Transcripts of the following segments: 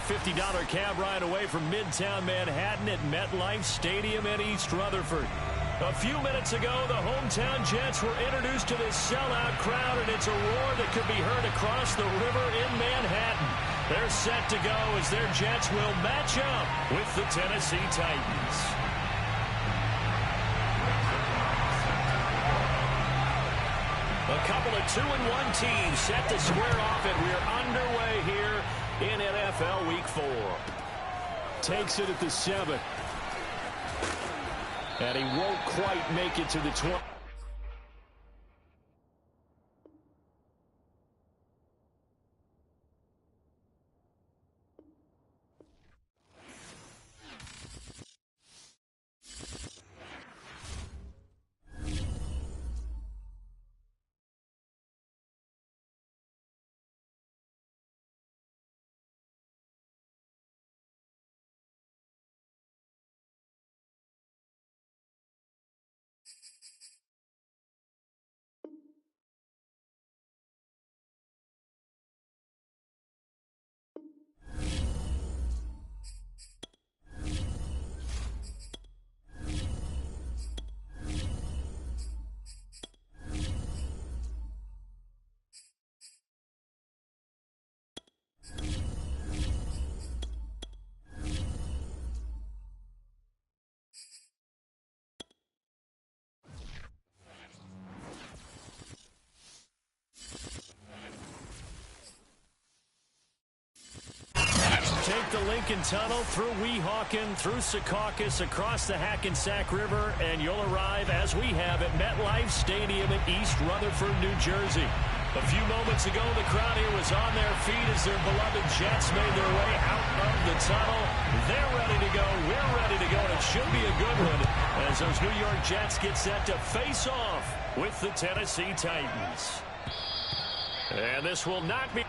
$50 cab ride away from Midtown Manhattan at MetLife Stadium in East Rutherford. A few minutes ago, the hometown Jets were introduced to this sellout crowd, and it's a roar that could be heard across the river in Manhattan. They're set to go as their Jets will match up with the Tennessee Titans. A couple of 2-1 teams set to square off, and we're underway here in NFL Week 4. Takes it at the 7. And he won't quite make it to the 20. Take the Lincoln Tunnel through Weehawken, through Secaucus, across the Hackensack River, and you'll arrive, as we have, at MetLife Stadium in East Rutherford, New Jersey. A few moments ago, the crowd here was on their feet as their beloved Jets made their way out of the tunnel. They're ready to go. We're ready to go, and it should be a good one as those New York Jets get set to face off with the Tennessee Titans. And this will not be...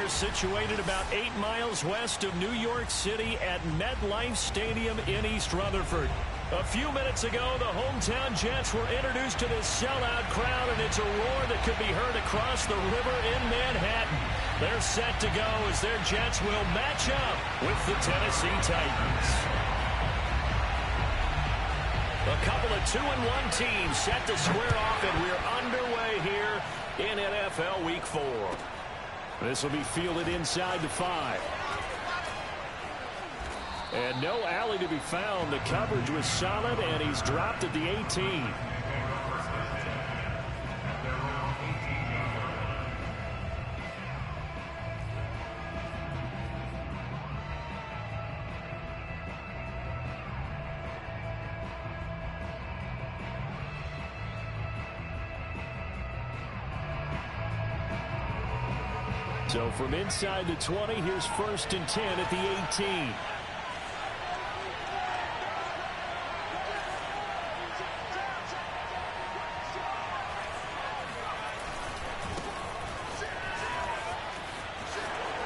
Situated about 8 miles west of New York City at MetLife Stadium in East Rutherford. A few minutes ago, the hometown Jets were introduced to this sellout crowd, and it's a roar that could be heard across the river in Manhattan. They're set to go as their Jets will match up with the Tennessee Titans. A couple of 2-1 teams set to square off, and we're underway here in NFL Week 4. This will be fielded inside the 5. And no alley to be found. The coverage was solid, and he's dropped at the 18. So from inside the 20, here's 1st and 10 at the 18.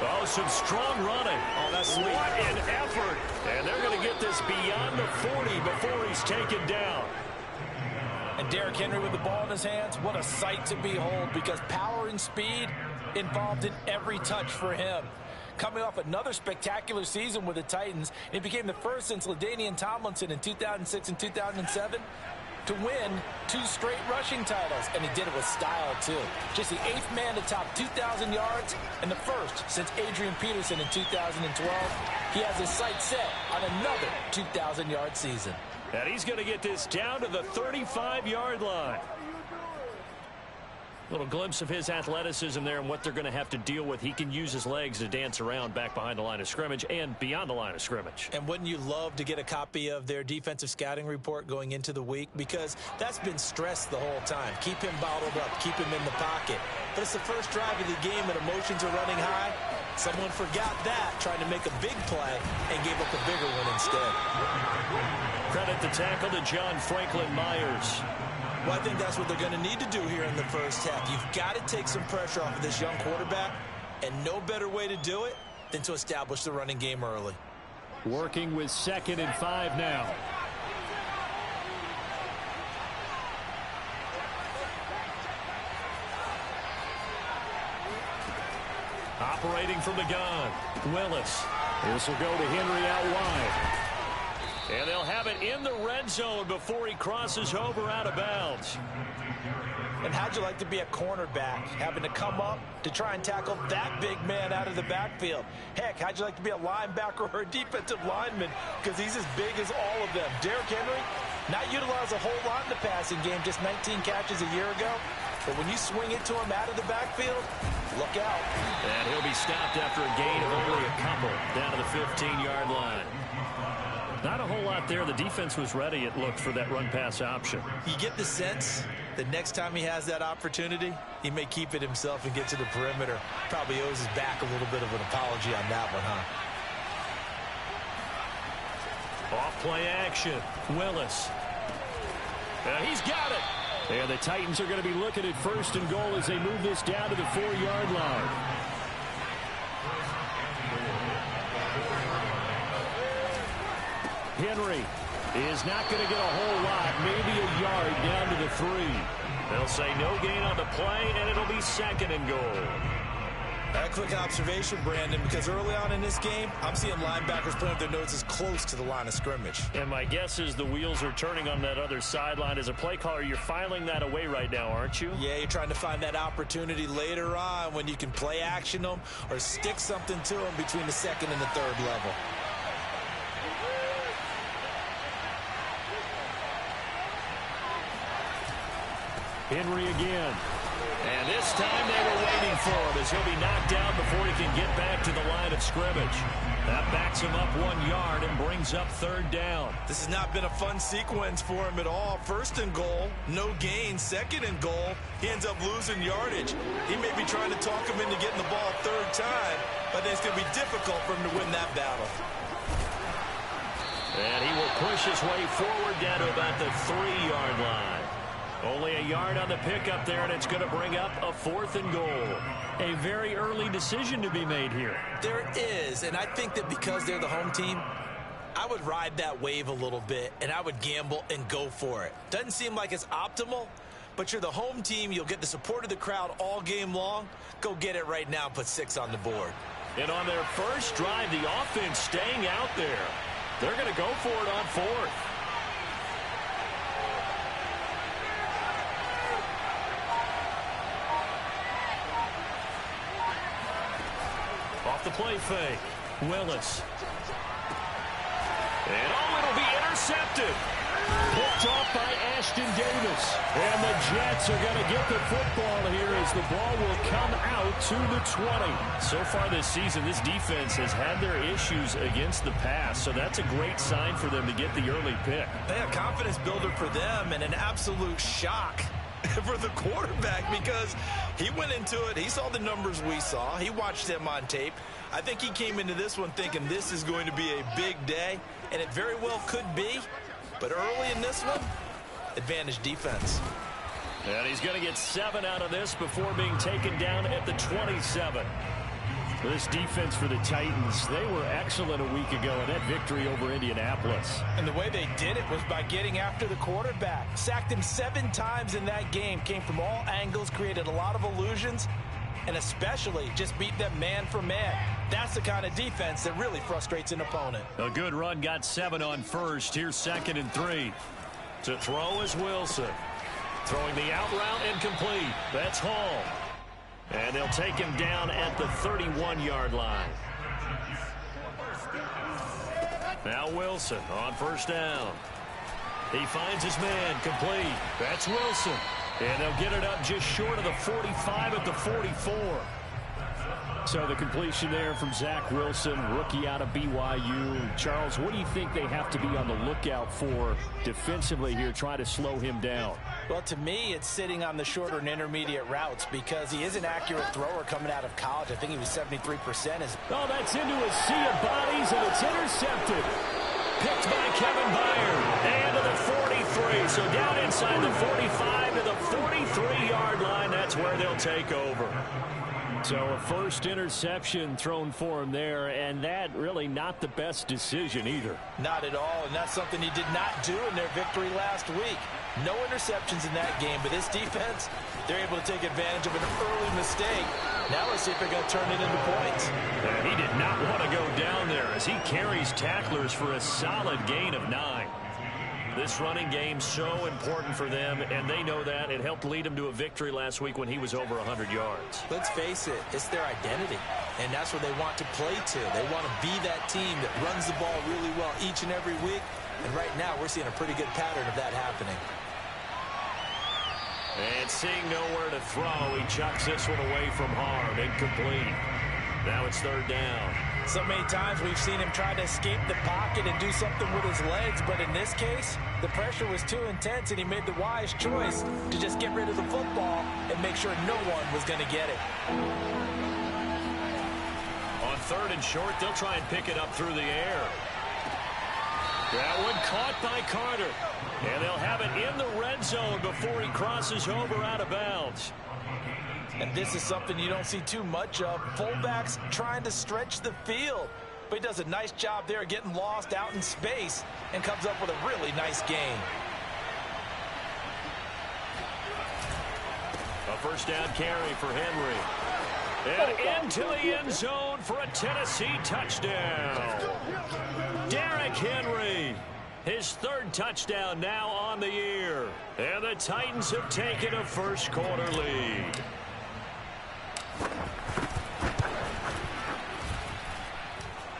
Oh, some strong running. Oh, that's sweet. What an effort. And they're going to get this beyond the 40 before he's taken down. And Derrick Henry with the ball in his hands, what a sight to behold, because power and speed involved in every touch for him. coming off another spectacular season with the Titans. He became the first since LaDainian Tomlinson in 2006 and 2007 to win 2 straight rushing titles, and he did it with style, too. Just the 8th man to top 2,000 yards and the first since Adrian Peterson in 2012. He has his sights set on another 2,000-yard season. And he's going to get this down to the 35-yard line. Little glimpse of his athleticism there and what they're going to have to deal with. He can use his legs to dance around back behind the line of scrimmage and beyond the line of scrimmage. And wouldn't you love to get a copy of their defensive scouting report going into the week? Because that's been stressed the whole time. Keep him bottled up. Keep him in the pocket. But it's the first drive of the game and emotions are running high. Someone forgot that, trying to make a big play, and gave up a bigger one instead. Credit the tackle to John Franklin Myers. Well, I think that's what they're going to need to do here in the first half. You've got to take some pressure off of this young quarterback, and no better way to do it than to establish the running game early. Working with 2nd and 5 now. Operating from the gun, Willis. This will go to Henry out wide. And they'll have it in the red zone before he crosses over out of bounds. And how'd you like to be a cornerback, having to come up to try and tackle that big man out of the backfield? Heck, how'd you like to be a linebacker or a defensive lineman, because he's as big as all of them? Derrick Henry, not utilized a whole lot in the passing game, just 19 catches a year ago. But when you swing it to him out of the backfield, look out. And he'll be stopped after a gain of only a couple down to the 15-yard line. Not a whole lot there. The defense was ready, it looked, for that run-pass option. You get the sense that next time he has that opportunity, he may keep it himself and get to the perimeter. Probably owes his back a little bit of an apology on that one, huh? Off-play action. Willis. And he's got it. And the Titans are going to be looking at 1st and goal as they move this down to the 4-yard line. Henry is not going to get a whole lot, maybe a yard down to the 3. They'll say no gain on the play, and it'll be 2nd and goal. A quick observation, Brandon, because early on in this game, I'm seeing linebackers putting up their noses close to the line of scrimmage. And my guess is the wheels are turning on that other sideline. As a play caller, you're filing that away right now, aren't you? Yeah, you're trying to find that opportunity later on when you can play action them or stick something to them between the 2nd and the 3rd level. Henry again. And this time they were waiting for him as he'll be knocked down before he can get back to the line of scrimmage. That backs him up 1 yard and brings up 3rd down. This has not been a fun sequence for him at all. 1st and goal, no gain. 2nd and goal, he ends up losing yardage. He may be trying to talk him into getting the ball 3rd time, but it's going to be difficult for him to win that battle. And he will push his way forward down to about the 3-yard line. Only a yard on the pickup there, and it's going to bring up a 4th and goal. A very early decision to be made here. There is, and I think that because they're the home team, I would ride that wave a little bit, and I would gamble and go for it. Doesn't seem like it's optimal, but you're the home team. You'll get the support of the crowd all game long. Go get it right now and put 6 on the board. And on their first drive, the offense staying out there. They're going to go for it on 4th. Off the play fake. Willis. And it'll be intercepted. Picked off by Ashton Davis. And the Jets are going to get the football here as the ball will come out to the 20. So far this season, this defense has had their issues against the pass, so that's a great sign for them to get the early pick. Yeah, confidence builder for them and an absolute shock for the quarterback because he went into it. He saw the numbers we saw. He watched them on tape. I think he came into this one thinking this is going to be a big day, and it very well could be. But early in this one, advantage defense. And he's going to get 7 out of this before being taken down at the 27. This defense for the Titans, they were excellent a week ago in that victory over Indianapolis. And the way they did it was by getting after the quarterback. Sacked him 7 times in that game. Came from all angles, created a lot of illusions. and especially just beat them man for man. That's the kind of defense that really frustrates an opponent. A good run got 7 on first. Here's 2nd and 3. To throw is Wilson. Throwing the out route incomplete. That's Hall. And they'll take him down at the 31-yard line. Now Wilson on 1st down. He finds his man complete. That's Wilson. And they'll get it up just short of the 45 at the 44. So the completion there from Zach Wilson, rookie out of BYU. Charles, what do you think they have to be on the lookout for defensively here, try to slow him down? Well, to me, it's sitting on the shorter and intermediate routes because he is an accurate thrower coming out of college. I think he was 73%. Oh, that's into a sea of bodies, and it's intercepted. Picked by Kevin Byard. And to the 43. So down inside the 45 to the 43-yard line. That's where they'll take over. So a first interception thrown for him there, and that really not the best decision either. Not at all, and that's something he did not do in their victory last week. No interceptions in that game, but this defense, they're able to take advantage of an early mistake. Now let's see if they're going to turn it into points. And he did not want to go down there as he carries tacklers for a solid gain of 9. This running game so important for them, and they know that. It helped lead them to a victory last week when he was over 100 yards. Let's face it, it's their identity, and that's what they want to play to. They want to be that team that runs the ball really well each and every week, and right now we're seeing a pretty good pattern of that happening. And seeing nowhere to throw, he chucks this one away from harm, incomplete. Now it's 3rd down. So many times we've seen him try to escape the pocket and do something with his legs, but in this case, the pressure was too intense and he made the wise choice to just get rid of the football and make sure no one was going to get it. On 3rd and short, they'll try and pick it up through the air. That one caught by Carter. And they'll have it in the red zone before he crosses over out of bounds. And this is something you don't see too much of. Fullbacks trying to stretch the field. But he does a nice job there getting lost out in space and comes up with a really nice gain. A 1st down carry for Henry. And into the end zone for a Tennessee touchdown. Derrick Henry. His 3rd touchdown now on the year. And the Titans have taken a first-quarter lead.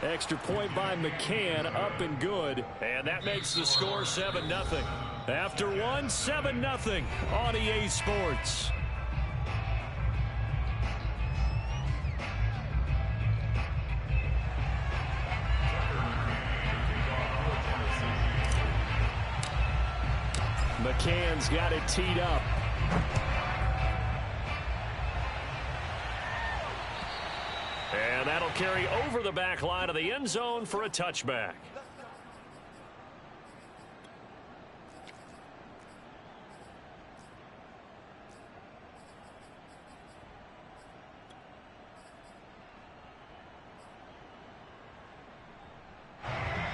Extra point by McCann, up and good. And that makes the score 7-0. After one, 7-0 on EA Sports. McCann's got it teed up. And that'll carry over the back line of the end zone for a touchback.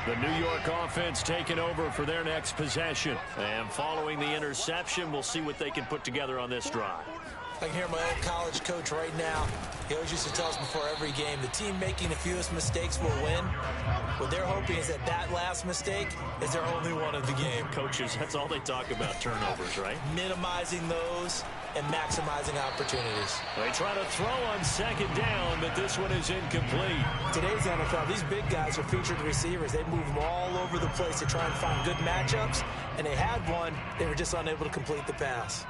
The New York offense taking over for their next possession. And following the interception, we'll see what they can put together on this drive. I can hear my old college coach right now. He always used to tell us before every game, the team making the fewest mistakes will win. What they're hoping is that that last mistake is their only one of the game. Coaches, that's all they talk about, turnovers, right? Minimizing those and maximizing opportunities. They try to throw on 2nd down, but this one is incomplete. Today's NFL, these big guys are featured receivers. They move them all over the place to try and find good matchups, and they had one. They were just unable to complete the pass.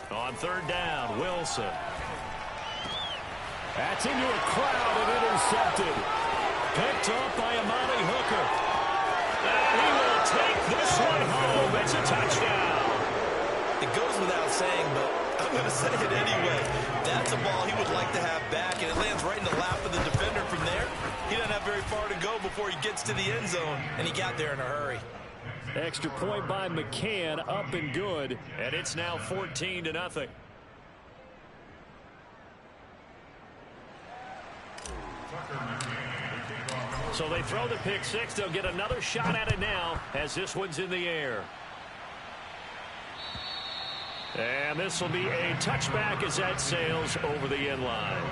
On 3rd down, Wilson. That's into a crowd and intercepted. Picked up by Amani Hooker. And he will take this one home. It's a touchdown. It goes without saying, but I'm going to say it anyway. That's a ball he would like to have back, and it lands right in the lap of the defender from there. He doesn't have very far to go before he gets to the end zone, and he got there in a hurry. Extra point by McCann, up and good, and it's now 14-0. So they throw the pick six. They'll get another shot at it now as this one's in the air. And this will be a touchback as that sails over the end line.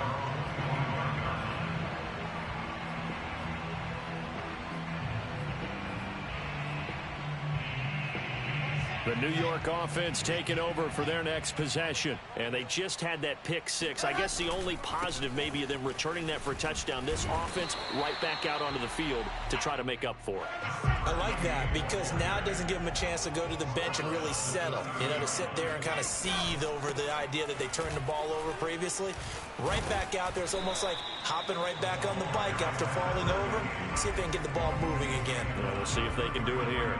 The New York offense taking over for their next possession. And they just had that pick six. I guess the only positive maybe of them returning that for a touchdown. This offense right back out onto the field to try to make up for it. I like that because now it doesn't give them a chance to go to the bench and really settle. You know, to sit there and kind of seethe over the idea that they turned the ball over previously. Right back out there. It's almost like hopping right back on the bike after falling over. See if they can get the ball moving again. Yeah, we'll see if they can do it here.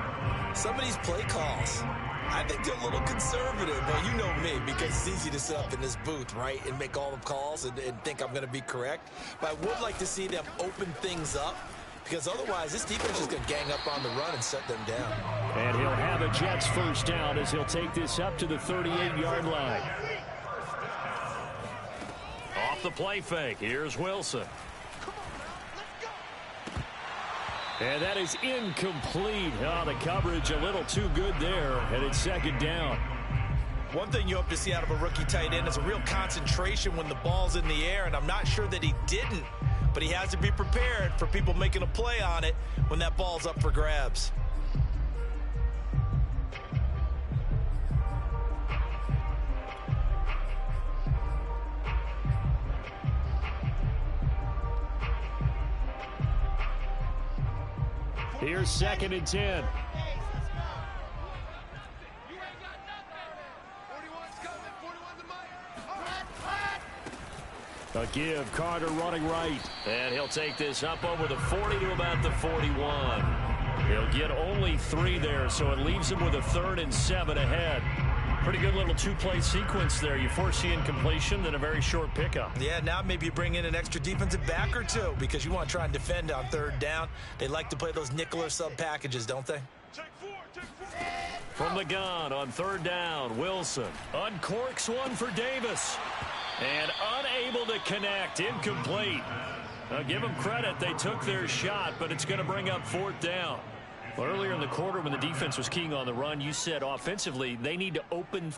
Some of these play calls, I think they're a little conservative. Well, you know me, because it's easy to sit up in this booth, right, and make all the calls and think I'm going to be correct. But I would like to see them open things up, because otherwise this defense is going to gang up on the run and shut them down. And he'll have a Jets first down as he'll take this up to the 38-yard line. Off the play fake, here's Wilson. And that is incomplete. Oh, the coverage a little too good there, and it's second down. One thing you hope to see out of a rookie tight end is a real concentration when the ball's in the air, and I'm not sure that he didn't, but he has to be prepared for people making a play on it when that ball's up for grabs. Here's 2nd and 10. A give, Carter running right. And he'll take this up over the 40 to about the 41. He'll get only 3 there, so it leaves him with a 3rd and 7 ahead. Pretty good little two-play sequence there. You force the incompletion, then a very short pickup. Yeah, now maybe you bring in an extra defensive back or two because you want to try and defend on 3rd down. They like to play those nickel or sub packages, don't they? From the gun on 3rd down, Wilson uncorks one for Davis. And unable to connect, incomplete. Now give them credit, they took their shot, but it's going to bring up 4th down. Well, earlier in the quarter when the defense was keying on the run, you said offensively they need to open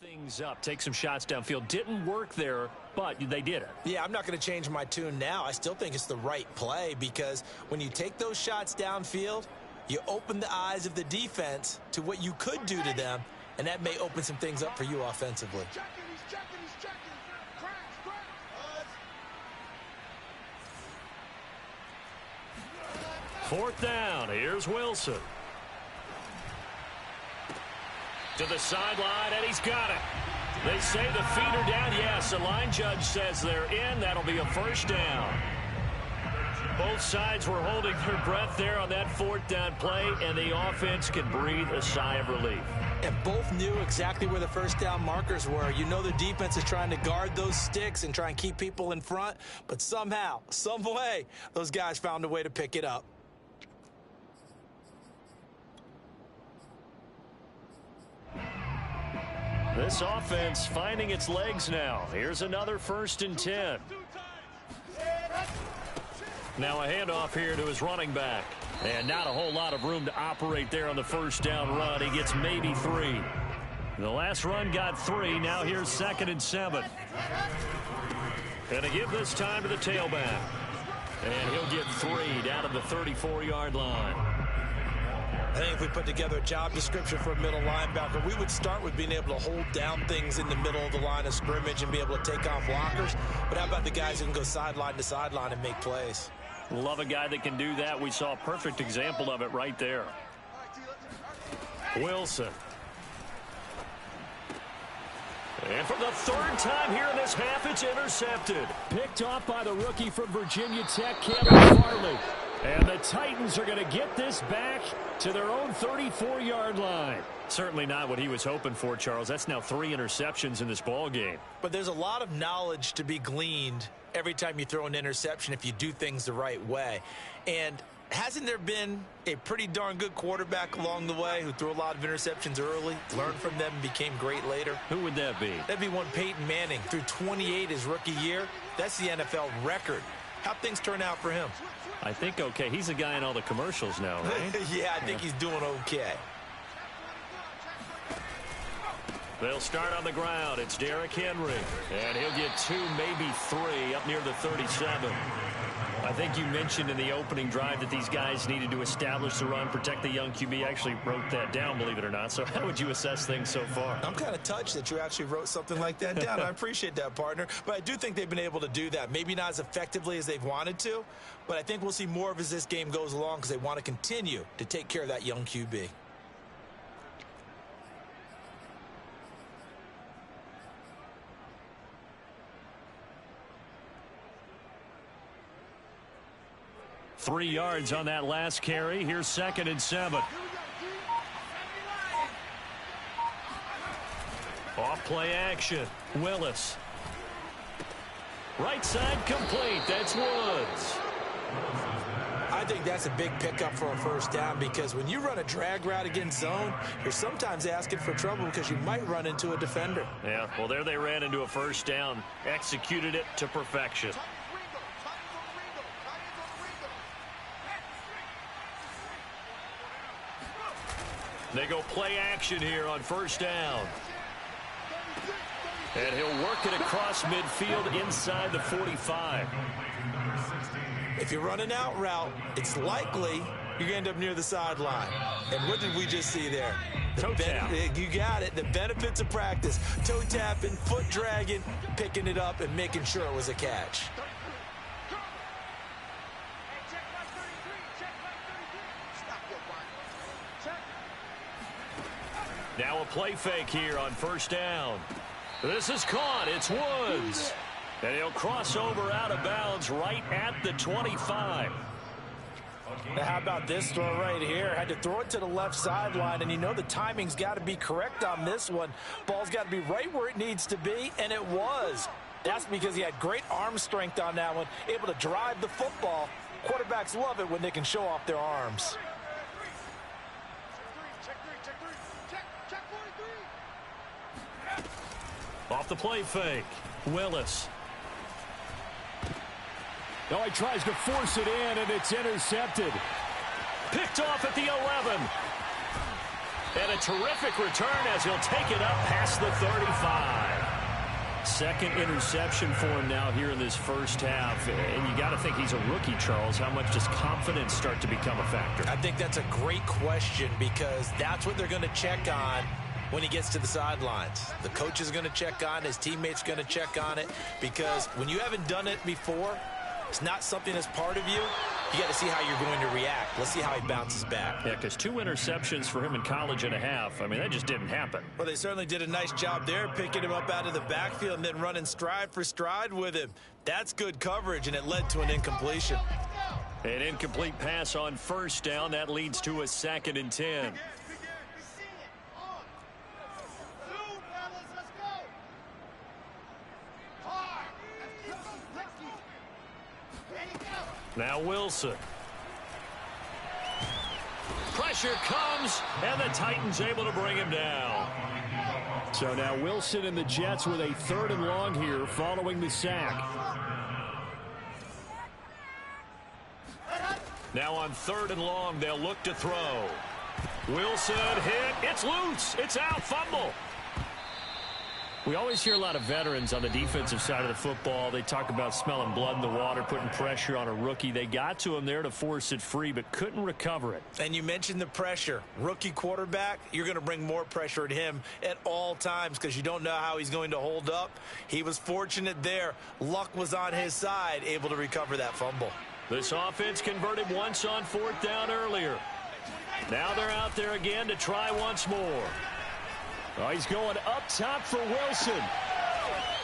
things up, take some shots downfield. Didn't work there, but they did it. Yeah, I'm not going to change my tune now. I still think it's the right play because when you take those shots downfield, you open the eyes of the defense to what you could do to them, and that may open some things up for you offensively. Fourth down, here's Wilson. To the sideline, and he's got it. They say the feet are down. Yes, the line judge says they're in. That'll be a first down. Both sides were holding their breath there on that 4th down play, and the offense can breathe a sigh of relief. And both knew exactly where the first down markers were. You know the defense is trying to guard those sticks and try and keep people in front, but somehow, some way, those guys found a way to pick it up. This offense finding its legs now. Here's another 1st and 10. Now a handoff here to his running back. And not a whole lot of room to operate there on the first down run. He gets maybe 3. The last run got 3. Now here's 2nd and 7. And to give this time to the tailback. And he'll get 3 down to the 34-yard line. I think if we put together a job description for a middle linebacker, we would start with being able to hold down things in the middle of the line of scrimmage and be able to take on blockers. But how about the guys who can go sideline to sideline and make plays? Love a guy that can do that. We saw a perfect example of it right there. Wilson. And for the 3rd time here in this half, it's intercepted. Picked off by the rookie from Virginia Tech, Caleb Farley. And the Titans are going to get this back to their own 34-yard line. Certainly not what he was hoping for, Charles. That's now 3 interceptions in this ball game. But there's a lot of knowledge to be gleaned every time you throw an interception if you do things the right way. And hasn't there been a pretty darn good quarterback along the way who threw a lot of interceptions early, learned from them, and became great later? Who would that be? That'd be one Peyton Manning. Threw 28 his rookie year. That's the NFL record. How'd things turn out for him? I think okay. He's a guy in all the commercials now, right? Yeah, I think he's doing okay. They'll start on the ground. It's Derrick Henry. And he'll get 2, maybe 3 up near the 37. I think you mentioned in the opening drive that these guys needed to establish the run, protect the young QB. I actually wrote that down, believe it or not. So how would you assess things so far? I'm kind of touched that you actually wrote something like that down. I appreciate that, partner. But I do think they've been able to do that. Maybe not as effectively as they've wanted to, but I think we'll see more of as this game goes along because they want to continue to take care of that young QB. Three yards on that last carry. Here's 2nd and 7. Off play action. Willis. Right side complete. That's Woods. I think that's a big pickup for a first down because when you run a drag route against zone, you're sometimes asking for trouble because you might run into a defender. Yeah, well, there they ran into a first down. Executed it to perfection. They go play action here on first down. And he'll work it across midfield inside the 45. If you're running out route, it's likely you're going to end up near the sideline. And what did we just see there? Toe tap. You got it. The benefits of practice. Toe tapping, foot dragging, picking it up, and making sure it was a catch. Now a play fake here on first down. This is caught. It's Woods. And he'll cross over out of bounds right at the 25. Now how about this throw right here? Had to throw it to the left sideline, and you know the timing's got to be correct on this one. Ball's got to be right where it needs to be, and it was. That's because he had great arm strength on that one, able to drive the football. Quarterbacks love it when they can show off their arms. Off the play fake. Willis. Oh, he tries to force it in, and it's intercepted. Picked off at the 11. And a terrific return as he'll take it up past the 35. Second interception for him now here in this first half. And you got to think he's a rookie, Charles. How much does confidence start to become a factor? I think that's a great question because that's what they're going to check on when he gets to the sidelines. The coach is going to check on it. His teammates going to check on it because when you haven't done it before, it's not something that's part of you. You got to see how you're going to react. Let's see how he bounces back. Yeah, because 2 interceptions for him in college and a half. I mean, that just didn't happen. Well, they certainly did a nice job there, picking him up out of the backfield and then running stride for stride with him. That's good coverage, and it led to an incompletion. An incomplete pass on first down. That leads to a 2nd and 10. Now Wilson. Pressure comes, and the Titans able to bring him down. So now Wilson and the Jets with a 3rd and long here following the sack. Now on 3rd and long, they'll look to throw. Wilson hit. It's loose. It's out. Fumble. We always hear a lot of veterans on the defensive side of the football. They talk about smelling blood in the water, putting pressure on a rookie. They got to him there to force it free, but couldn't recover it. And you mentioned the pressure. Rookie quarterback, you're going to bring more pressure at him at all times because you don't know how he's going to hold up. He was fortunate there. Luck was on his side, able to recover that fumble. This offense converted once on 4th down earlier. Now they're out there again to try once more. Oh, he's going up top for Wilson.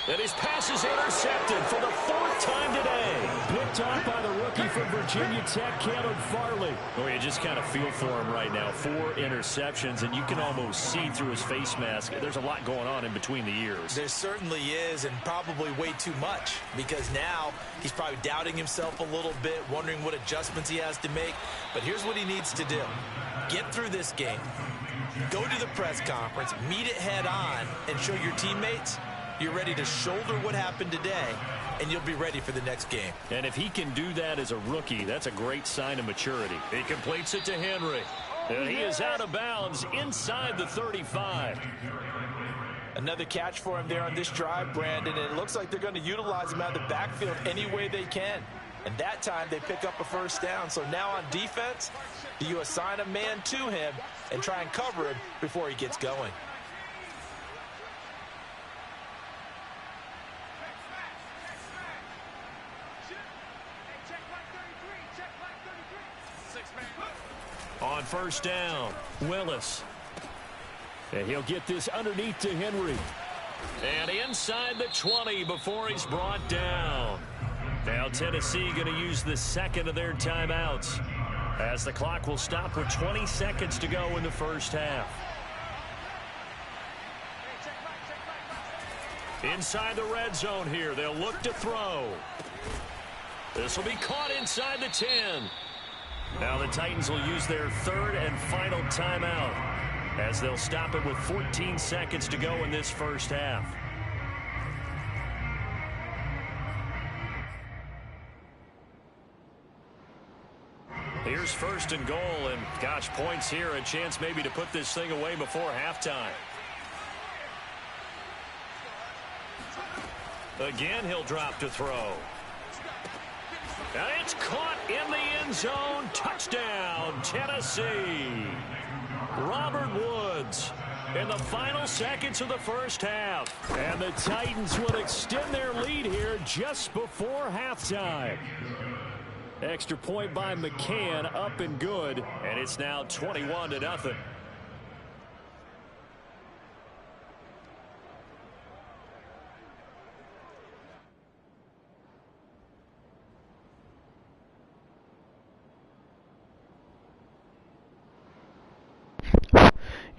And his pass is intercepted for the 4th time today. Picked off by the rookie for Virginia Tech, Caleb Farley. Oh, you just kind of feel for him right now. 4 interceptions, and you can almost see through his face mask. There's a lot going on in between the ears. There certainly is, and probably way too much, because now he's probably doubting himself a little bit, wondering what adjustments he has to make. But here's what he needs to do. Get through this game. Go to the press conference, meet it head on, and show your teammates you're ready to shoulder what happened today, and you'll be ready for the next game. And if he can do that as a rookie, that's a great sign of maturity. He completes it to Henry. And he is out of bounds inside the 35. Another catch for him there on this drive, Brandon, and it looks like they're going to utilize him out of the backfield any way they can. And that time they pick up a first down. So now on defense, do you assign a man to him and try and cover him before he gets going? On first down, Willis. And he'll get this underneath to Henry. And inside the 20 before he's brought down. Now Tennessee going to use the second of their timeouts, as the clock will stop with 20 seconds to go in the first half. Inside the red zone here, they'll look to throw. This will be caught inside the 10. Now the Titans will use their third and final timeout, as they'll stop it with 14 seconds to go in this first half. Here's first and goal, and gosh, points here, a chance maybe to put this thing away before halftime. Again, he'll drop to throw. And it's caught in the end zone. Touchdown, Tennessee. Robert Woods in the final seconds of the first half. And the Titans will extend their lead here just before halftime. Extra point by McCann, up and good. And it's now 21-0.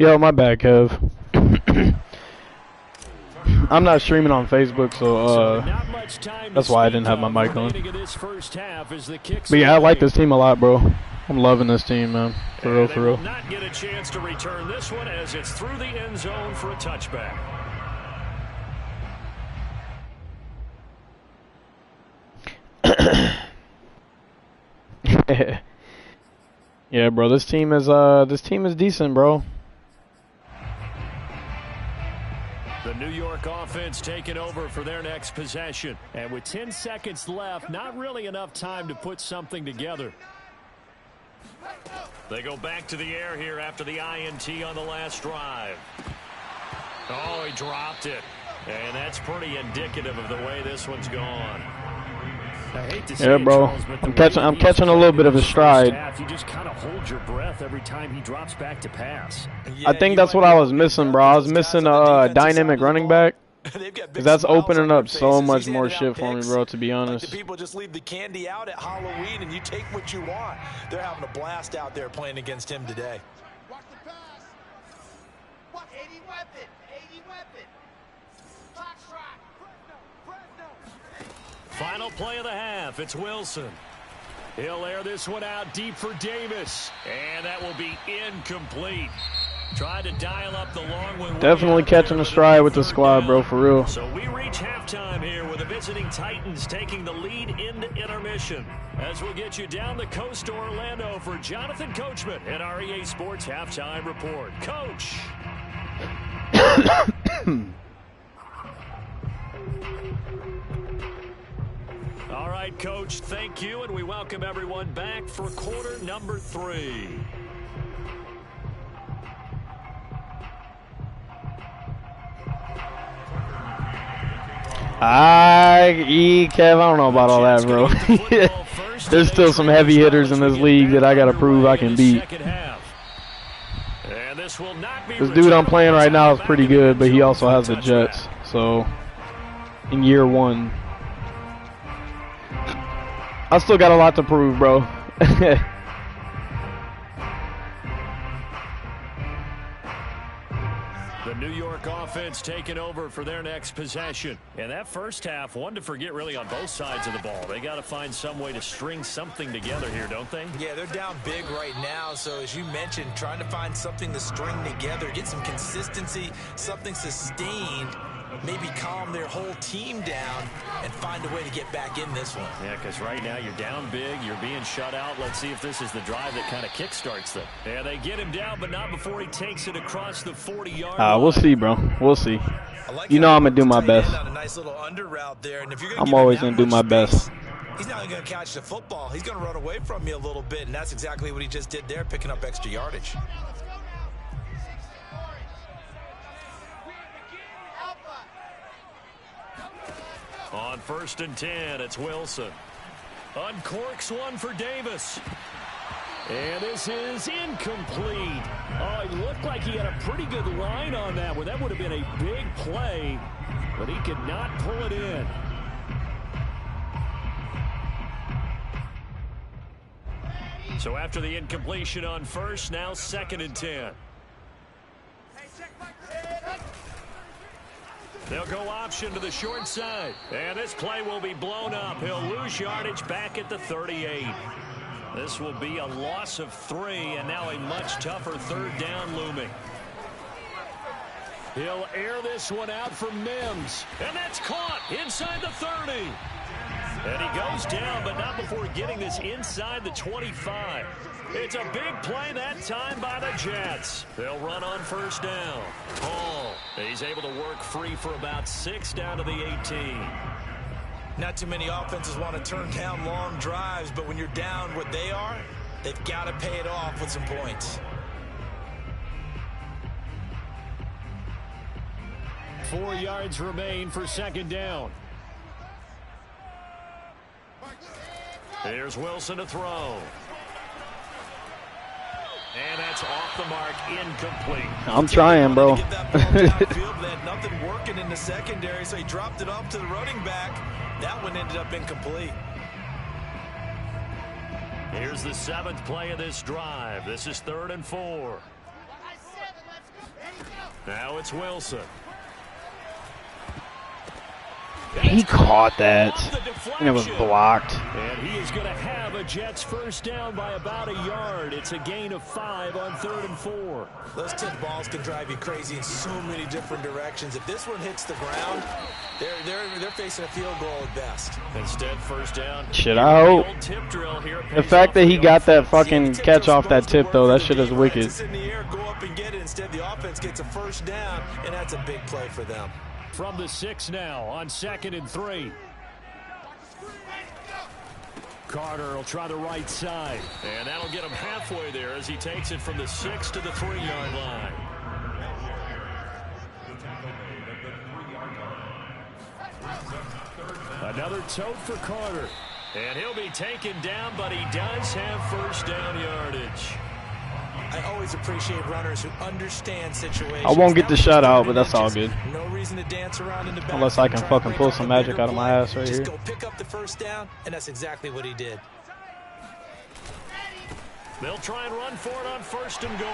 Yo, my bad, Kev. I'm not streaming on Facebook, so that's why I didn't have my mic on. But yeah, I like this team a lot, bro. I'm loving this team, man. For real, for real. Not get a chance to return this one, as it's through the end zone for a touchback. Yeah, bro. This team is decent, bro. The New York offense taking over for their next possession. And with 10 seconds left, not really enough time to put something together. They go back to the air here after the INT on the last drive. Oh, he dropped it. And that's pretty indicative of the way this one's gone. I hate to say yeah, bro. I'm catching a little bit of a stride. You just kind of hold your breath every time he drops back to pass. I think that's what I was missing, bro. I was missing a dynamic running back. Because that's opening up so much more shit for me, bro, to be honest. Like the people just leave the candy out at Halloween and you take what you want. They're having a blast out there playing against him today. Watch the pass. Watch 80 weapon. 80 weapon. Clock strike. Final play of the half. It's Wilson. He'll air this one out deep for Davis. And that will be incomplete. Tried to dial up the long one. Definitely catching a stride with the squad, bro, for real. So we reach halftime here with the visiting Titans taking the lead into intermission. As we'll get you down the coast to Orlando for Jonathan Coachman at our EA Sports Halftime Report. Coach. All right, Coach, thank you, and we welcome everyone back for quarter number 3. Kev, I don't know about all that, bro. There's still some heavy hitters in this league that I got to prove I can beat. This dude I'm playing right now is pretty good, but he also has the Jets. So, in year 1. I still got a lot to prove, bro. The New York offense taking over for their next possession. And that first half, one to forget really on both sides of the ball. They got to find some way to string something together here, don't they? Yeah, they're down big right now. So as you mentioned, trying to find something to string together, get some consistency, something sustained, maybe calm their whole team down and find a way to get back in this one. Yeah, because right now you're down big, you're being shut out. Let's see if this is the drive that kind of kickstarts them. Yeah, they get him down, but not before he takes it across the 40-yard line. We'll see, bro. We'll see. You know I'm going to do my best. I'm always going to do my best. He's not going to catch the football. He's going to run away from you a little bit, and that's exactly what he just did there, picking up extra yardage. On 1st and 10, it's Wilson. Uncorks one for Davis. And this is incomplete. Oh, he looked like he had a pretty good line on that one. That would have been a big play, but he could not pull it in. So after the incompletion on 1st, now 2nd and 10. They'll go option to the short side. And this play will be blown up. He'll lose yardage back at the 38. This will be a loss of 3, and now a much tougher 3rd down looming. He'll air this one out for Mims. And that's caught inside the 30. And he goes down, but not before getting this inside the 25. It's a big play that time by the Jets. They'll run on 1st down. Hall, he's able to work free for about 6 down to the 18. Not too many offenses want to turn down long drives, but when you're down what they are, they've got to pay it off with some points. 4 yards remain for 2nd down. Here's Wilson to throw. And that's off the mark, incomplete. I'm trying, bro. They had nothing working in the secondary, so he dropped it off to the running back. That one ended up incomplete. Here's the 7th play of this drive. This is 3rd and 4. Now it's Wilson. He caught that, and it was blocked. And he is going to have a Jets 1st down by about a yard. It's a gain of 5 on 3rd and 4. Those tip balls can drive you crazy in so many different directions. If this one hits the ground, they're facing a field goal at best. Instead, 1st down. Shit, I hope. The fact that he got that fucking catch off that tip, though, that shit is wicked. In the air, go up and get it. Instead, the offense gets a 1st down, and that's a big play for them. From the 6 now on 2nd and 3. Carter will try the right side. And that'll get him halfway there as he takes it from the 6 to the 3-yard line. Another tote for Carter. And he'll be taken down, but he does have 1st down yardage. I always appreciate runners who understand situations. I won't get the shot out, but that's all good. No reason to dance around in the back. Unless I can fucking pull some magic out of my ass right here. Just go pick up the 1st down, and that's exactly what he did. They'll try and run for it on 1st and goal.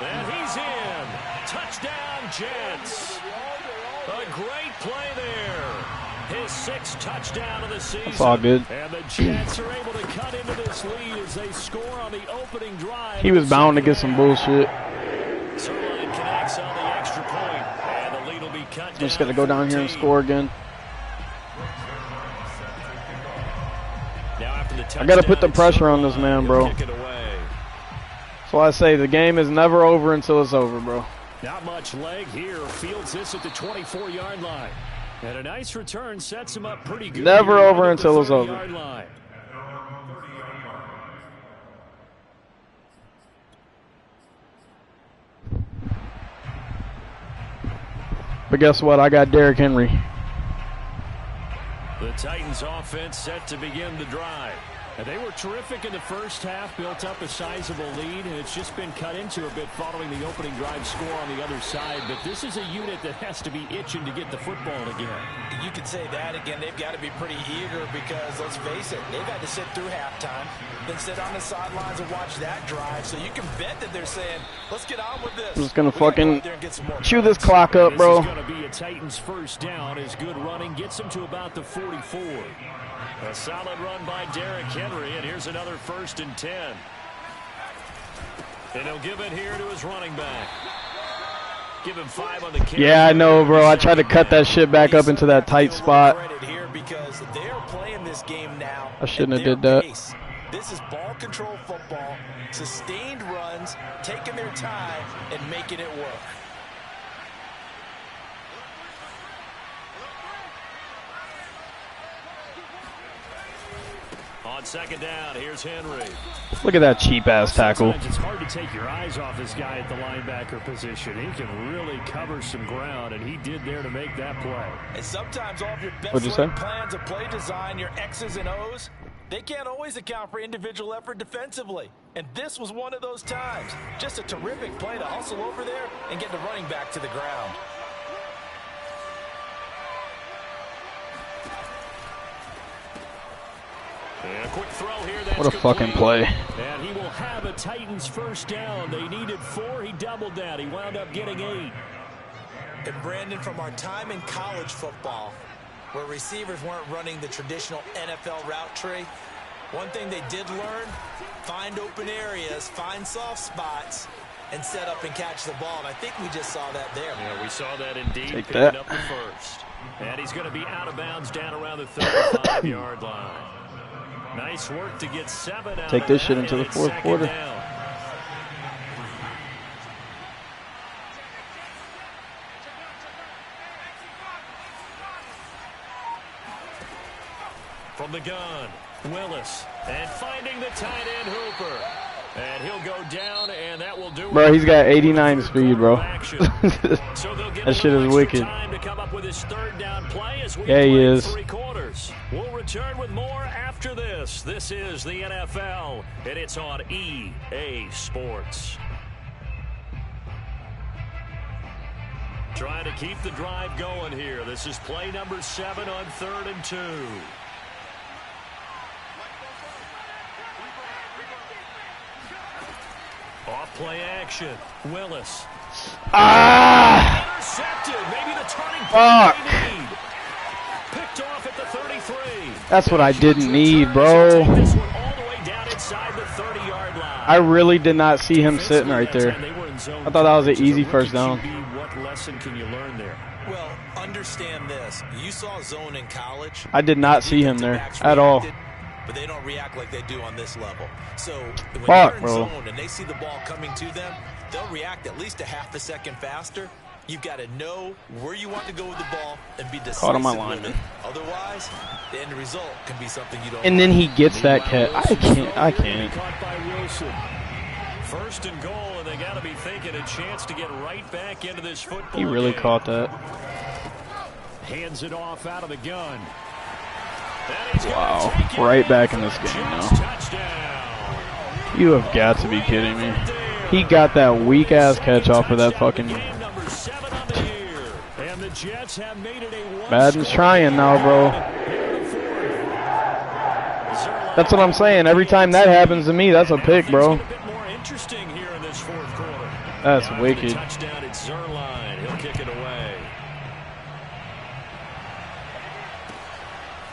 And he's in. Touchdown, Jets. A great play there. His 6th touchdown of the season. That's all good. And the Jets are able to cut into this lead as they score on the opening drive. He was bound to get some bullshit. Sirline connects on the extra point, and the lead will be cut down. Just got to go down here and score again. Now after the touchdown, I got to put the pressure on this man, bro. Kick it away. That's why I say the game is never over until it's over, bro. Not much leg here. Fields this at the 24-yard line. And a nice return sets him up pretty good. Never over until it's over. Line. But guess what? I got Derrick Henry. The Titans offense set to begin the drive. And they were terrific in the first half, built up a sizable lead, and it's just been cut into a bit following the opening drive score on the other side. But this is a unit that has to be itching to get the football again. You could say that again. They've got to be pretty eager because, let's face it, they've had to sit through halftime, then sit on the sidelines and watch that drive. So you can bet that they're saying, let's get on with this. I'm just going to fucking chew this clock up, bro. This is going to be a Titans first down as good running gets them to about the 44. A solid run by Derrick Henry, and here's another 1st and 10. And he'll give it here to his running back. Give him 5 on the carry. Yeah, I know, bro. I tried to cut that shit back up into that tight spot. I shouldn't have did that. This is ball control football, sustained runs, taking their time, and making it work. On 2nd down, here's Henry. Look at that cheap-ass tackle. Sometimes it's hard to take your eyes off this guy at the linebacker position. He can really cover some ground, and he did there to make that play. And sometimes all of your What'd you say? plans of play design, your X's and O's, they can't always account for individual effort defensively. And this was one of those times. Just a terrific play to hustle over there and get the running back to the ground. And a quick throw here. What a fucking play. And he will have a Titans first down. They needed 4. He doubled that. He wound up getting 8. And Brandon, from our time in college football, where receivers weren't running the traditional NFL route tree, one thing they did learn, find open areas, find soft spots, and set up and catch the ball. And I think we just saw that there. Yeah, we saw that indeed. Take picking that. up the first. And he's going to be out of bounds down around the 35-yard line. Nice work to get 7 out. Take this shit into the 4th quarter. Down. From the gun, Willis, and finding the tight end Hooper. And he'll go down, and that will do it. Bro, he's got 89 speed, bro. So That shit is wicked. Time to come up with his 3rd down play as we Yeah, he play is. 3 quarters. We'll return with more after this. This is the NFL, and it's on EA Sports. Trying to keep the drive going here. This is play number 7 on 3rd and 2. Off play action. Willis. Intercepted. Maybe the turning point they need. Picked off at the 33. That's what I didn't need, bro. This one all the way down inside the 30-yard line. I really did not see him sitting right there. I thought that was an easy first down. What lesson can you learn there? Well, understand this. You saw zone in college. I did not see him there at all. But they don't react like they do on this level. So when Fuck, you're in bro. zone and they see the ball coming to them, they'll react at least a half a second faster. You've got to know where you want to go with the ball and be decisive Caught on my with lineman. it. Otherwise, the end result can be something you don't And then he gets that catch. I can't. Caught by Wilson. 1st and goal, and they got to be thinking a chance to get right back into this football. He really game. caught that. Hands it off out of the gun. Wow. Right back in this game now. Touchdown. You have got to be kidding me. He got that weak-ass catch off of that fucking... Madden's trying now, bro. That's what I'm saying. Every time that happens to me, that's a pick, bro. That's wicked. Touchdown at Zerline. He'll kick it away.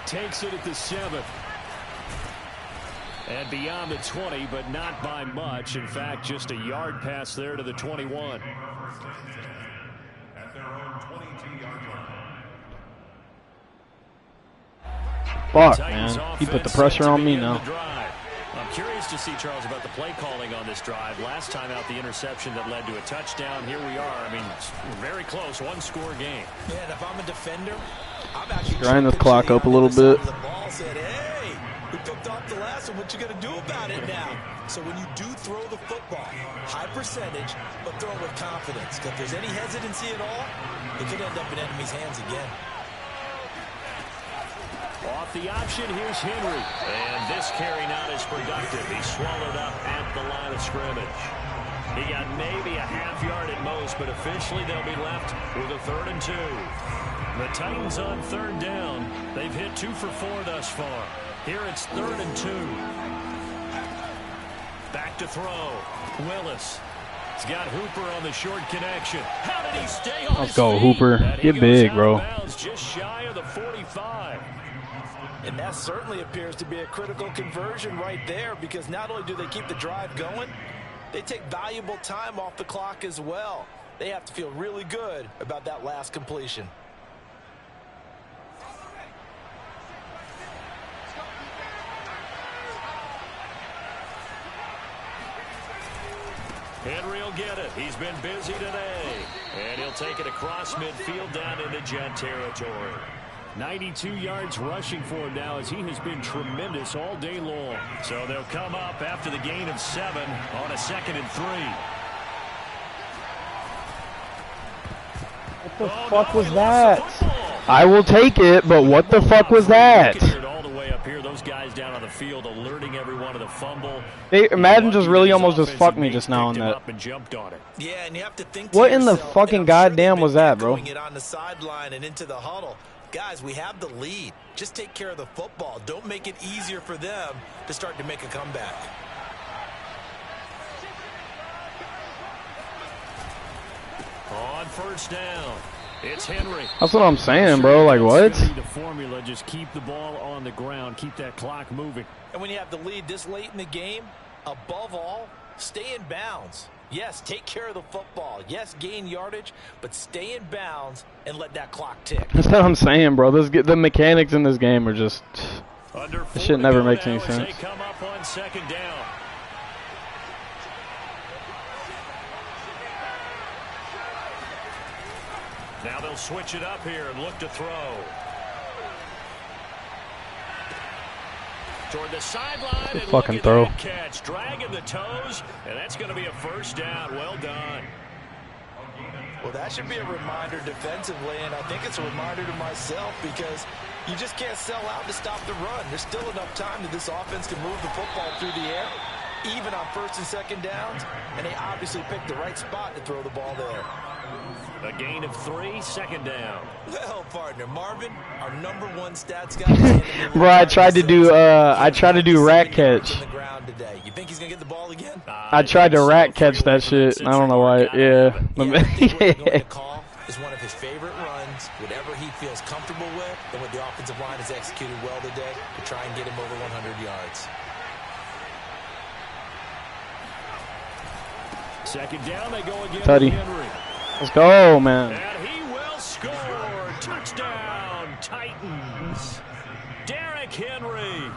Takes it at the 7. And beyond the 20, but not by much. In fact, just a yard pass there to the 21. At their own 22-yard line. Fuck, man. He put the pressure on me now. I'm curious to see, Charles, about the play calling on this drive. Last time out, the interception that led to a touchdown. Here we are. I mean, it's very close. 1-score game. Yeah, and if I'm a defender, I'm actually grind this clock up a little bit. The ball said, hey, we picked off the last one. What you going to do about it now? So when you do throw the football, high percentage, but throw it with confidence. Because if there's any hesitancy at all, it could end up in enemy's hands again. Off the option, here's Henry. And this carry not as productive. He's swallowed up at the line of scrimmage. He got maybe a half yard at most, but officially they'll be left with a 3rd and 2. The Titans on 3rd down. They've hit 2 for 4 thus far. Here it's 3rd and 2. Back to throw. Willis. He's got Hooper on the short connection. How did he stay on Let's go, Hooper. Get big, bro. Just shy of the 45. And that certainly appears to be a critical conversion right there, because not only do they keep the drive going, they take valuable time off the clock as well. They have to feel really good about that last completion. Henry will get it. He's been busy today. And he'll take it across midfield down into Jet territory. 92 yards rushing for him now, as he has been tremendous all day long. So they'll come up after the gain of 7 on a 2nd and 3. What the fuck was that? I will take it, but what the fuck was that? All the way up here, those guys down on the field alerting everyone of the fumble. Madden just really almost just fucked me just now on that. Yeah, and you have to think what in the fucking goddamn was that, bro? It on the sideline and into the huddle. Guys, we have the lead. Just take care of the football. Don't make it easier for them to start to make a comeback. On 1st down, it's Henry. That's what I'm saying, bro. Like, what? The formula, just keep the ball on the ground, keep that clock moving. And when you have the lead this late in the game, above all, stay in bounds. Yes, take care of the football. Yes, gain yardage, but stay in bounds and let that clock tick. That's what I'm saying, bro. The mechanics in this game are just... This shit never makes any sense. They come up on 2nd down. Now they'll switch it up here and look to throw. Toward the sideline and fucking look at throw. That catch, dragging the toes, and that's going to be a 1st down. Well done. Well, that should be a reminder defensively, and I think it's a reminder to myself, because you just can't sell out to stop the run. There's still enough time that this offense can move the football through the air, even on 1st and 2nd downs, and they obviously picked the right spot to throw the ball there. A gain of 3, 2nd down. Well, partner, Marvin, our #1 stats guy. Bro, I tried to do rack catch. You think he's gonna get the ball again? I tried to rack catch that shit. I don't know why. Yeah. I think what we're going to call is one of his favorite runs, whatever he feels comfortable with, and what the offensive line has executed well today to try and get him over 100 yards. 2nd down, they go again. Tutty. Let's go, man. And he will score. Touchdown, Titans. Derrick Henry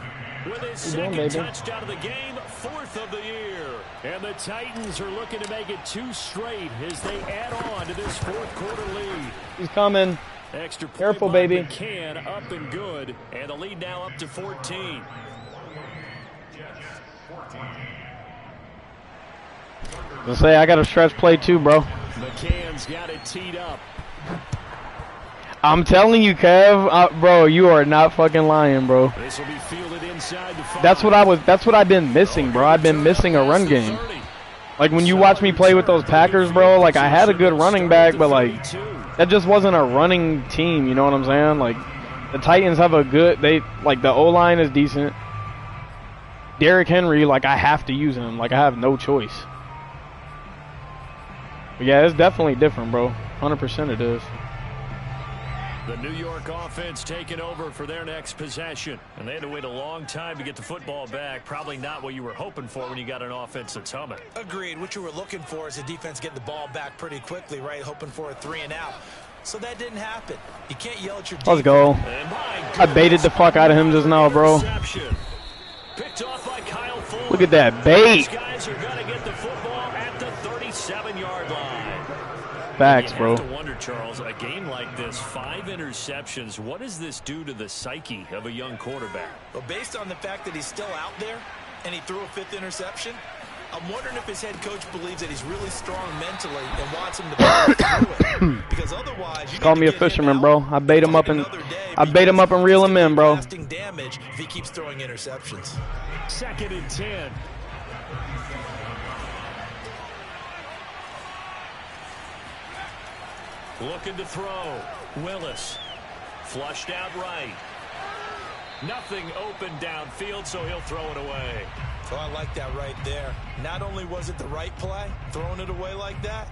with his 2nd touchdown of the game, 4th of the year. And the Titans are looking to make it 2 straight as they add on to this 4th quarter lead. He's coming. Extra point Careful, by baby. McCann, up and good. And the lead now up to 14. Let's say I got a stretch play too, bro. McCann's got it teed up. I'm telling you, Kev, bro, you are not fucking lying, bro. This will be fielded inside the 5. That's what I've been missing, bro. I've been missing a run game. Like when you watch me play with those Packers, bro, like I had a good running back, but like that just wasn't a running team, you know what I'm saying? Like the Titans have a good, the O-line is decent. Derrick Henry, like I have to use him, like I have no choice. But yeah, it's definitely different, bro. 100% it is. The New York offense taking over for their next possession. And they had to wait a long time to get the football back. Probably not what you were hoping for when you got an offense that's humming. Agreed. What you were looking for is the defense getting the ball back pretty quickly, right? Hoping for a 3 and out. So that didn't happen. You can't yell at your defense. Let's go. I baited the fuck out of him just now, bro. Picked off by Kyle Fuller. Look at that bait. These guys are going to get the football at the 37-yard line. Facts, bro. You have to wonder, Charles, a game like this, 5 interceptions, what does this do to the psyche of a young quarterback? Well, based on the fact that he's still out there and he threw a 5th interception, I'm wondering if his head coach believes that he's really strong mentally and wants him to push through it. Because otherwise, you Call me a fisherman, bro. I bait him up and reel him in, bro. Lasting damage if he keeps throwing interceptions. 2nd and 10. Looking to throw. Willis. Flushed out right. Nothing open downfield, so he'll throw it away. Oh, I like that right there. Not only was it the right play, throwing it away like that,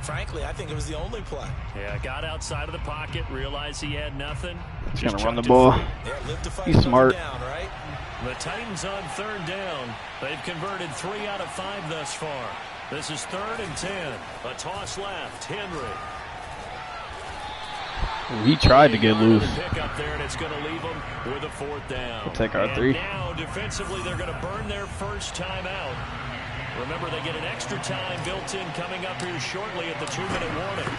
frankly, I think it was the only play. Yeah, got outside of the pocket, realized he had nothing. He's going to run the ball. He's smart. Down, right? The Titans on 3rd down. They've converted 3 out of 5 thus far. This is 3rd and 10. A toss left. Henry. He tried to get loose. Pick up there, and it's going to leave him with a 4th down. We'll take our and 3. Now, defensively, they're going to burn their first time out. Remember, they get an extra time built in coming up here shortly at the 2-minute warning.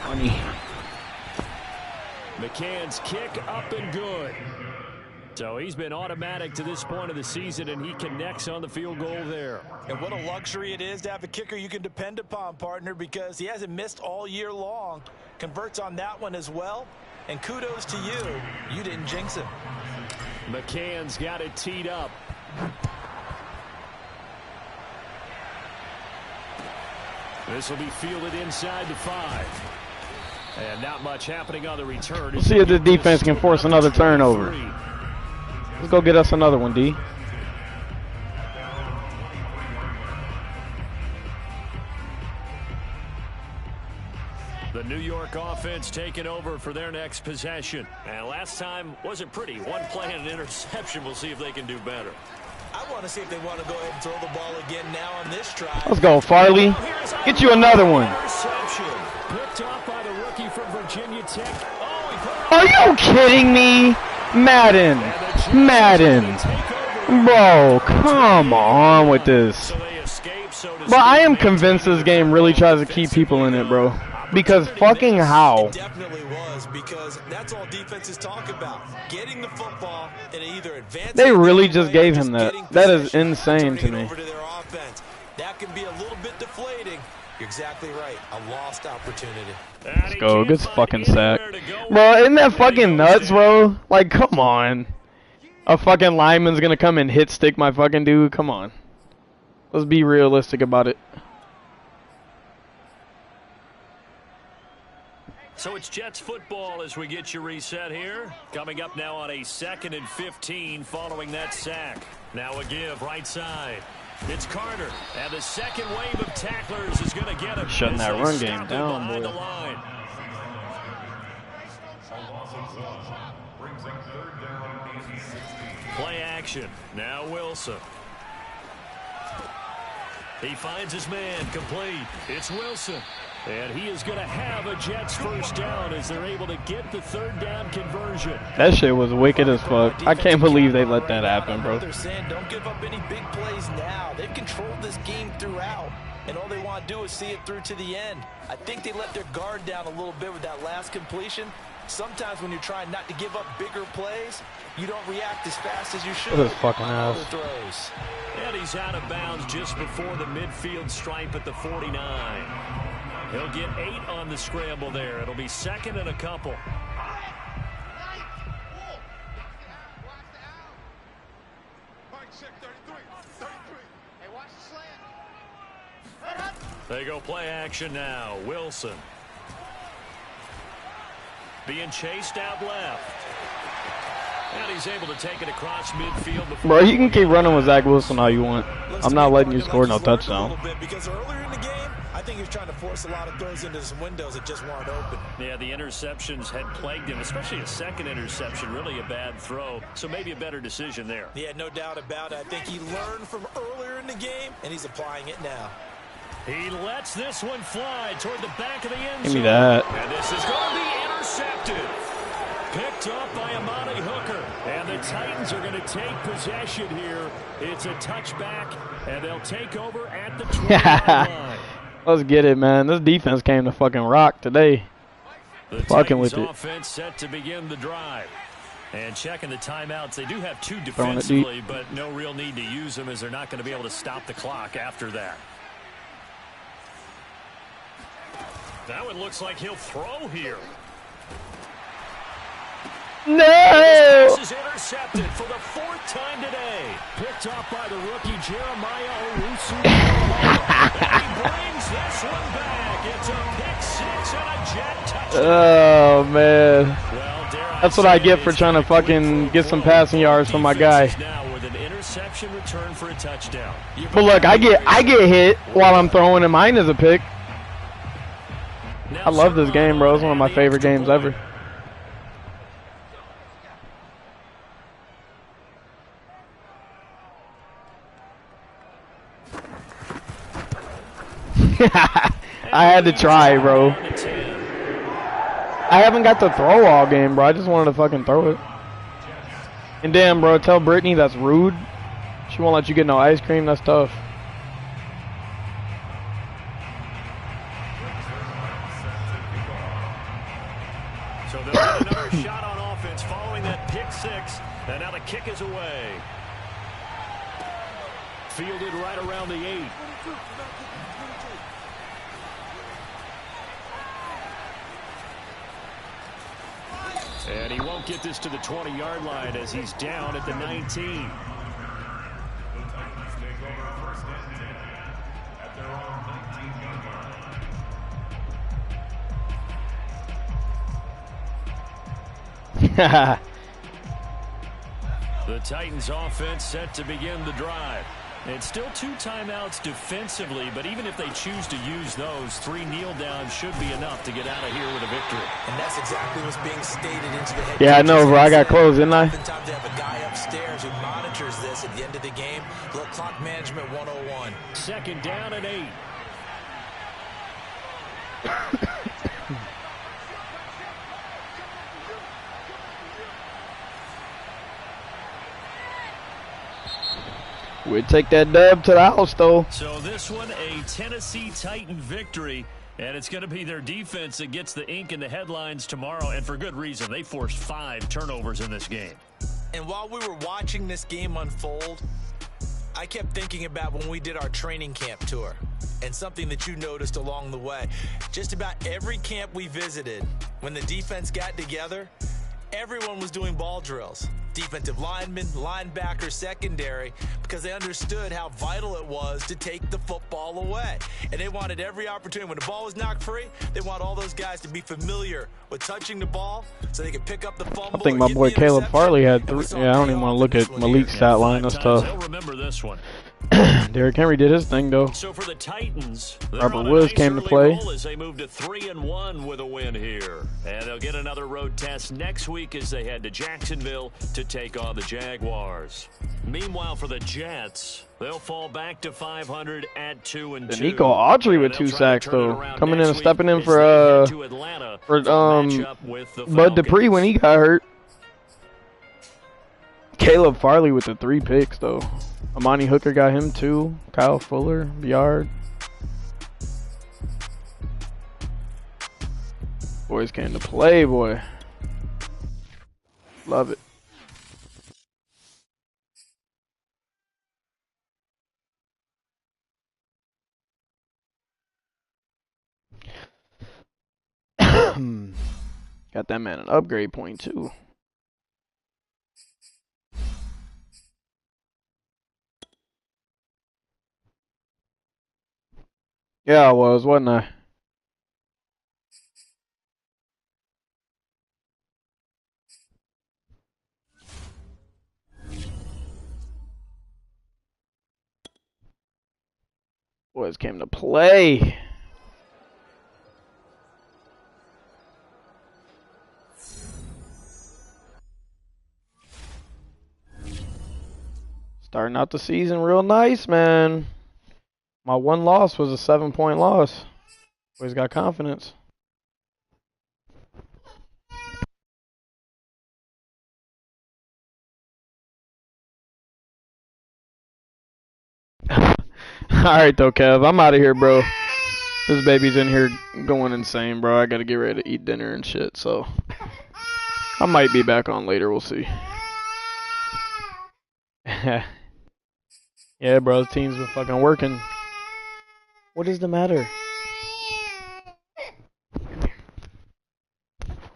Funny. McCann's kick up and good. So he's been automatic to this point of the season, and he connects on the field goal there. And what a luxury it is to have a kicker you can depend upon, partner, because he hasn't missed all year long. Converts on that one as well. And kudos to you. You didn't jinx him. McCann's got it teed up. This will be fielded inside the 5. And not much happening on the return. We'll see if the defense can force another turnover. Let's go get us another one, D. The New York offense taking over for their next possession. And last time wasn't pretty. One play and an interception. We'll see if they can do better. I want to see if they want to go ahead and throw the ball again now on this drive. Let's go, Farley. Get you another one. Interception. Picked off by the rookie from Virginia Tech. Oh, are you kidding me? Madden. Bro, come on with this. But I am convinced this game really tries to keep people in it, bro. Because fucking how? It definitely was, because that's all defenses talk about. Getting the football and either advancing. They really just gave him that. That is insane to me. Over to their offense. That can be a little bit deflating. You're exactly right. A lost opportunity. Let's go. Good fucking sack. Bro, isn't that fucking nuts, bro? Like, come on. A fucking lineman's gonna come and hit stick my fucking dude? Come on. Let's be realistic about it. So it's Jets football as we get you reset here. Coming up now on a 2nd and 15 following that sack. Now a give right side. It's Carter. And the second wave of tacklers is going to get him. Shutting that run game down, boy. The line. Play action. Now Wilson. He finds his man complete. It's Wilson. And he is going to have a Jets first down as they're able to get the 3rd down conversion. That shit was wicked as fuck. I can't believe they let that happen, bro. They're saying don't give up any big plays now. They've controlled this game throughout, and all they want to do is see it through to the end. I think they let their guard down a little bit with that last completion. Sometimes when you're trying not to give up bigger plays, you don't react as fast as you should. What a fucking ass. Throws. And he's out of bounds just before the midfield stripe at the 49. He'll get 8 on the scramble there. It'll be 2nd and a couple. They go play action now. Wilson. Being chased out left. And he's able to take it across midfield. Bro, you can keep running with Zach Wilson all you want. I'm not letting you score no touchdown. Because earlier in the game, I think he was trying to force a lot of throws into some windows that just weren't open. Yeah, the interceptions had plagued him, especially a second interception, really a bad throw. So maybe a better decision there. Yeah, no doubt about it. I think he learned from earlier in the game, and he's applying it now. He lets this one fly toward the back of the end zone. Give me that. And this is going to be intercepted. Picked up by Amani Hooker. And the Titans are going to take possession here. It's a touchback, and they'll take over at the 20-yard line. Let's get it, man. This defense came to fucking rock today. The Fucking with Titans it. Offense set to begin the drive. And checking the timeouts, they do have 2 Throwing it deep. defensively, but no real need to use them as they're not going to be able to stop the clock after that. Now it looks like he'll throw here. No! This pass is intercepted for the 4th time today. Picked up by the rookie Jeremiah Owusu. And he brings this one back. It's a pick 6 and a jet touchdown. Oh, man. Well, That's what I get for trying to fucking get some passing yards from my guy. Now with an interception return for a touchdown. But look, I get hit while I'm throwing, and mine is a pick. I love this game, bro. It's one of my favorite games ever. I had to try, bro. I haven't got to throw all game, bro. I just wanted to fucking throw it. And damn, bro, tell Brittany that's rude. She won't let you get no ice cream. That's tough. So they'll get another shot on offense following that pick 6. And now the kick is away. Fielded right around the 8. And he won't get this to the 20-yard line as he's down at the 19. The Titans offense set to begin the drive. It's still 2 timeouts defensively, but even if they choose to use those, 3 kneel downs should be enough to get out of here with a victory. And that's exactly what's being stated into the head. Yeah, I know, bro. I got close, didn't I? Oftentimes they have a guy upstairs who monitors this at the end of the game. Little clock management 101. 2nd down and 8. We'd take that dub to the house, though. So this one, a Tennessee Titan victory, and it's going to be their defense that gets the ink in the headlines tomorrow, and for good reason. They forced 5 turnovers in this game. And while we were watching this game unfold, I kept thinking about when we did our training camp tour and something that you noticed along the way. Just about every camp we visited, when the defense got together, everyone was doing ball drills. Defensive linemen, linebackers, secondary, because they understood how vital it was to take the football away. And they wanted every opportunity. When the ball was knocked free, they want all those guys to be familiar with touching the ball so they can pick up the fumble. I think my boy Caleb Farley had 3. Yeah, I don't even want to look at Malik's stat line. That's tough. They'll remember this one. Derrick Henry did his thing, though. So for the Titans, Robert Woods came to play. As they move to 3-1 with a win here, and they'll get another road test next week as they head to Jacksonville to take on the Jaguars. Meanwhile, for the Jets, they'll fall back to 500 at 2-2. Nico Autry with 2 sacks, though, coming in and stepping in for Bud Dupree when he got hurt. Caleb Farley with the 3 picks, though. Amani Hooker got him 2. Kyle Fuller, Biard. Boys came to play, boy. Love it. Got that man an upgrade point, too. Yeah, I was, wasn't I? Boys came to play. Starting out the season real nice, man. My 1 loss was a 7-point loss. Boys got confidence. Alright though, Kev. I'm out of here, bro. This baby's in here going insane, bro. I gotta get ready to eat dinner and shit, so. I might be back on later. We'll see. Yeah, bro. The team's been fucking working. What is the matter?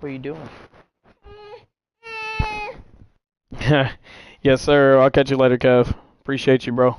What are you doing? Yes, sir. I'll catch you later, Kev. Appreciate you, bro.